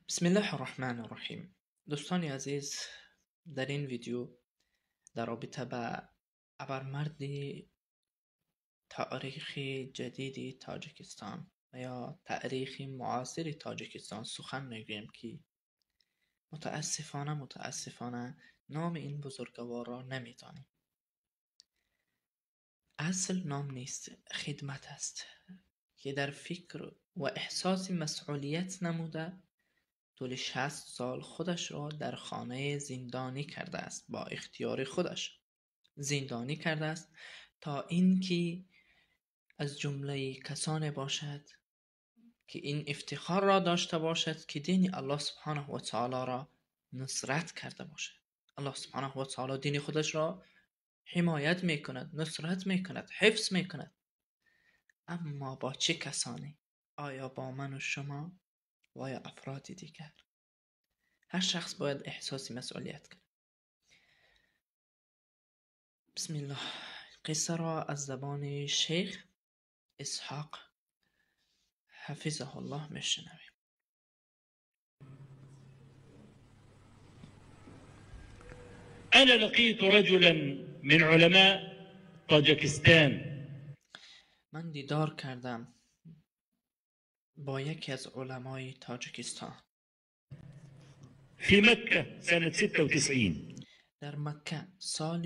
بسم الله الرحمن الرحیم. دوستان عزیز، در این ویدیو در رابطه به ابرمردی تاریخ جدید تاجیکستان یا تاریخ معاصر تاجیکستان سخن میگویم که متاسفانه نام این بزرگوار را نمیدانیم. اصل نام نیست، خدمت است که در فکر و احساس مسئولیت نموده طول 60 سال خودش را در خانه زندانی کرده است. با اختیار خودش زندانی کرده است تا اینکه از جمله کسانی باشد که این افتخار را داشته باشد که دین الله سبحانه و تعالی را نصرت کرده باشد. الله سبحانه و تعالی دین خودش را حمایت میکند، نصرت میکند، حفظ میکند. اما با چه کسانی؟ آیا با من و شما و یا افراد دیگر؟ هر شخص باید احساس مسئولیت کنه. بسم الله. قصه را از زبان شیخ اسحاق حفظه الله میشنویم. أنا لقيت رجلا من علماء طاجكستان. من دیدار کردم با یکی از علمای تاجیکستان في مكة سنة 96. در مکه سال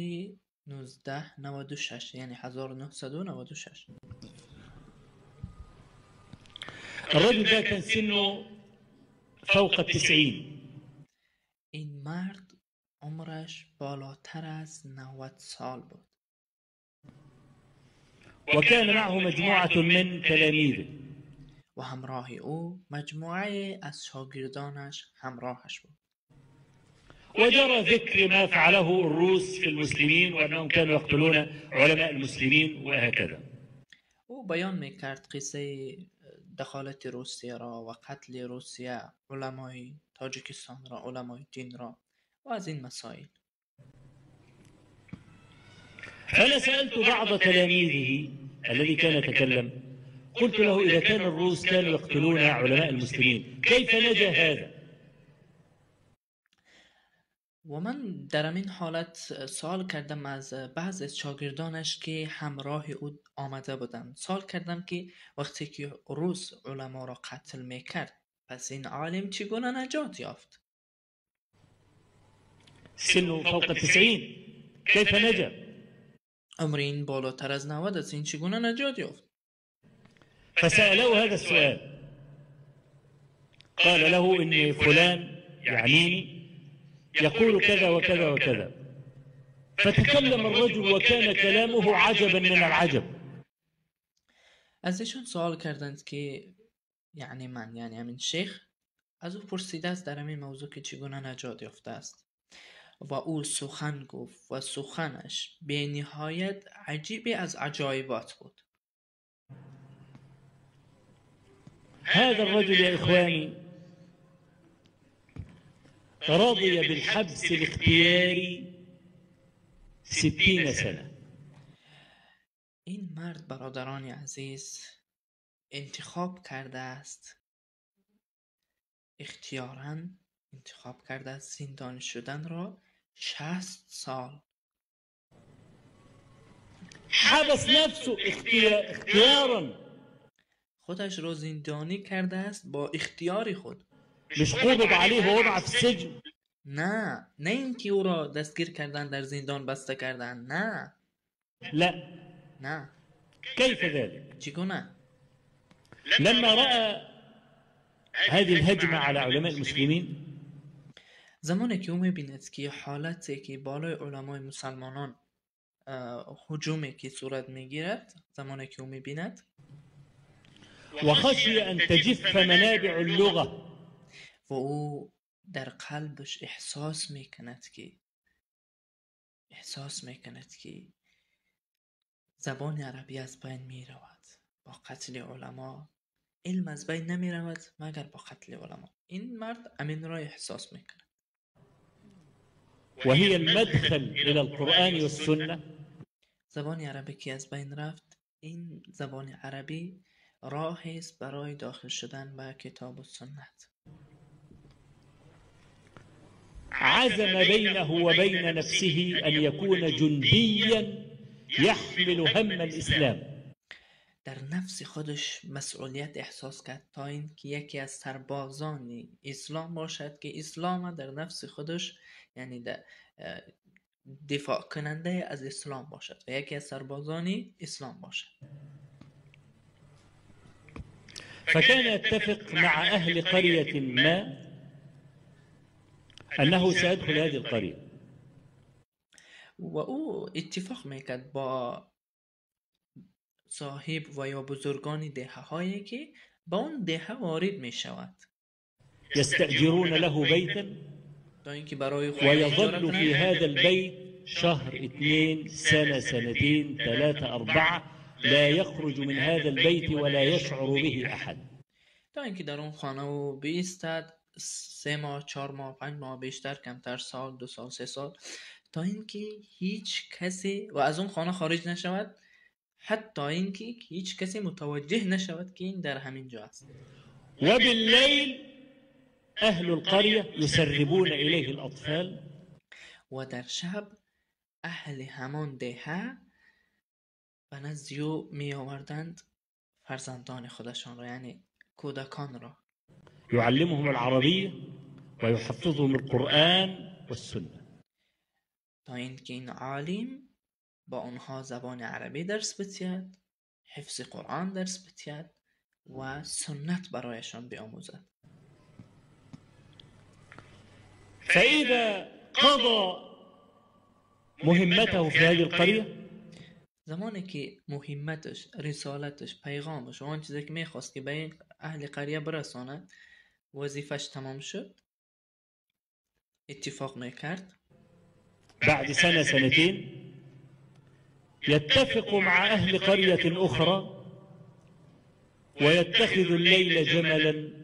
1996، یعنی 1996. الرجل ده كان سنه فوق 90. این مرد عمرش بالاتر از 90 سال بود وكان معه مجموعة من تلاميذه. و همراه او مجموعه از شاگردانش همراهش بود. وجرى ذكر ما فعله الروس في المسلمين وأنهم كانوا يقتلون علماء المسلمين وهكذا. او بیان میکرد قصه دخالت روسیه را و قتل روسیه علمای تاجیکستان را، علمای دین را و از این مسائل. فأنا سألت بعض تلاميذه الذي كان يتكلم، قلت له: إذا كان الروس كانوا يقتلون علماء المسلمين كيف نجا هذا؟ و من در این حالت سوال کردم از بعض از شاگردانش که همراه او آمده بودند. سوال کردم که وقتی که روس علما را قتل میکرد، پس این عالم چگونه نجات یافت؟ سنه فوق 90 كيف نجا؟ عمر این بالاتر از 90 است، این چگونه نجات یافت؟ فسألوه هذا السؤال، قال له: إن فلان يعنيني يقول كذا وكذا وكذا. فتكلم الرجل وكان كلامه عجبا من العجب. از ایشون سوال کردند که یعنی همین شیخ از او پرسیده است در همین موضوع که چگونه نجات یافته است و او سخن گفت و سخنش به نهایت عجیبی از عجایبات بود. هذا الرجل يا إخواني رضي بالحبس الاختياري 60 سنة. این مرد برادران عزیز انتخاب کرده است، اختیاراً انتخاب کرده است زندانی شدن را 60 سال. حبس نفسه اختيارا، خودش را زندانی کرده است با اختیار خود. مش قبض عليه ووضع في السجن. نه اینکه او را دستگیر کردن، در زندان بسته کردن. نه. كيف ذلك؟ چگونه؟ لما رأى هذه الهجمة على علماء المسلمين، زمانی که او می‌بیند که حالتی که بالای علمای مسلمانان هجومی که صورت میگیرد، زمانی که او می‌بیند وخشي أن تجف منابع اللغة، و او در قلبش احساس میکند که زبان عربی از بین میرود با قتل علما. علم از بین نمیرود مگر با قتل علما. این مرد امین را احساس میکند. وهي المدخل إلى القرآن والسنة. زبان عربی که از بین رفت، این زبان عربی راهی است برای داخل شدن به کتاب و سنت. عزم بينه وبين نفسه أن يكون جنديا يحمل هم الإسلام. در نفس خودش مسئولیت احساس کرد تا اینکه یکی از سربازان اسلام باشد که اسلام در نفس خودش یعنی دفاع کننده از اسلام باشد و یکی از سربازان اسلام باشد. فكان يتفق مع أهل قرية ما أنه سيدخل هذه القرية. و او اتفاق میکرد با صاحب و یا بزرگان دهه هایی که با اون دهه وارد می شود. يستأجرون له بيتا تا اینکه برای ويظل في هذا البيت شهر 2 سنة 2 3 4 لا يخرج من هذا البيت ولا يشعر به أحد. تا اینکه در اون خانه او بیستد 3 ماه 4 ماه 5 ماه بیشتر کمتر سال 2 سال 3 سال تا اینکه هیچ کسی و از اون خانه خارج نشود، حتی اینکه هیچ کسی متوجه نشود که این در همین جا است. و باللیل اهل القرية يسربون إليه الأطفال. و در شب اهل همان دهه به نزد او می آوردند فرزندان خودشان را، یعنی کودکان را. يعلمهم العربية ويحفظهم القرآن والسنة. تا اینکه این عالم با آنها زبان عربی درس بدهد، حفظ قرآن درس بدهد و سنت برایشان بیاموزد. فإذا قضى مهمته في هذه القرية، زمانی که مهمتش، رسالتش، پیغامش و آن چیزی که میخواست که به این اهل قریه برساند وظیفش تمام شد، اتفاق میکرد بعد 2 2 يتفق مع أهل قرية أخرى ويتخذ الليل جملا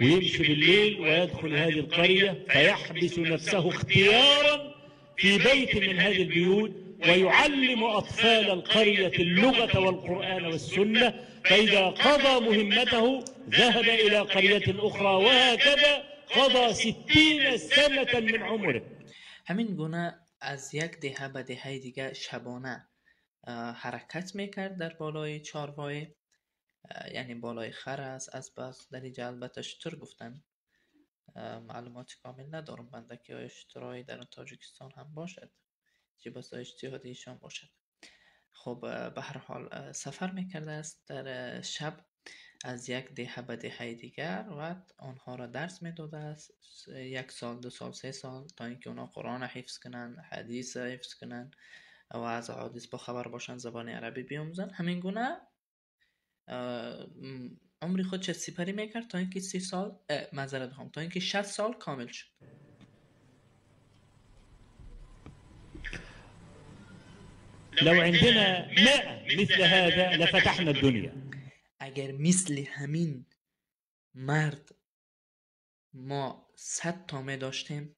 ويمشي بالليل ويدخل هذه القرية فيحبس نفسه اختيارا في بيت من هذه البيوت ويعلم أطفال القرية اللغة والقرآن والسنة، فإذا قضى مهمته ذهب إلى قرية أخرى وهكذا قضى 60 سنة من عمره. همین گونه از یک دهه به دهه دیگه شبانه حرکت میکرد در بالای چارپای، یعنی بالای خر است، اسب است، در اینجا البته شتر گفتن، معلومات کامل ندارم بنده که اشترایی در تاجیکستان هم باشد چه بسا اجتهاد ایشان باشد. خب به هر حال سفر میکرده است در شب از یک دهه به دهه دیگر و آنها را درس میداده است 1 سال 2 سال 3 سال تا اینکه اونا قرآن حفظ کنن، حدیث حفظ کنن و از حدیث با خبر باشن، زبان عربی بیاموزن. همین گونه عمری خود چه سپری میکرد تا اینکه 30 سال معذرت میخوام تا اینکه 60 سال کامل شد. لو عندنا 100 مثل هذا لفتحنا الدنيا. اگر مثل همین مرد ما 100 تا می داشتیم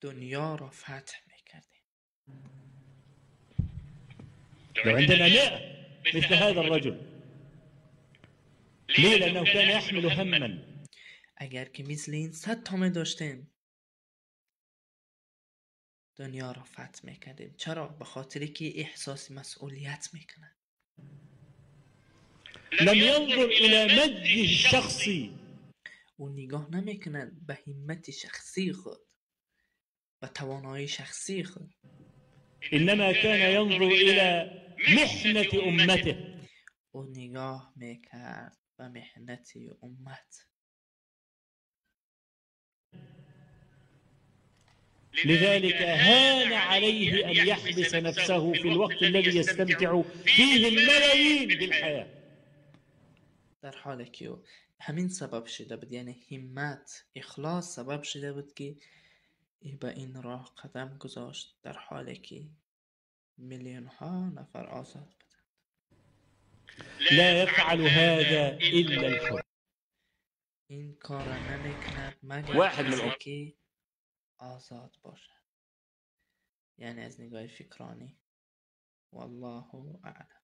دنیا را فتح میکردیم. لو عندنا 100 مثل هذا الرجل، ليه؟ لأنه كان يحمل هما. اگر که مثل این 100 تا می داشتیم دنیا را فتح میکردیم. چرا؟ به خاطری که احساس مسئولیت میکنه. لم ينظر إلى مجده الشخصي، او نگاه نمیکنه به همت شخصی خود، به توانایی شخصی خود، إنما كان ينظر إلى محنة أمته. او نگاه میکرد به محنت امت. لذلك هان عليه أن يحبس نفسه في الوقت الذي يستمتع فيه الملايين بالحياة. در حالی که همین سبب شده بود، یعنی همت، اخلاص سبب شده بود که به این راه قدم گذاشت در حالی که میلیون ها نفر آزاد بودند. لا يفعل هذا إلا الحر. این کار نمیکند مگر واحد من کسی که آزاد باشد، یعنی از نگاه فکرانی. والله اعلم.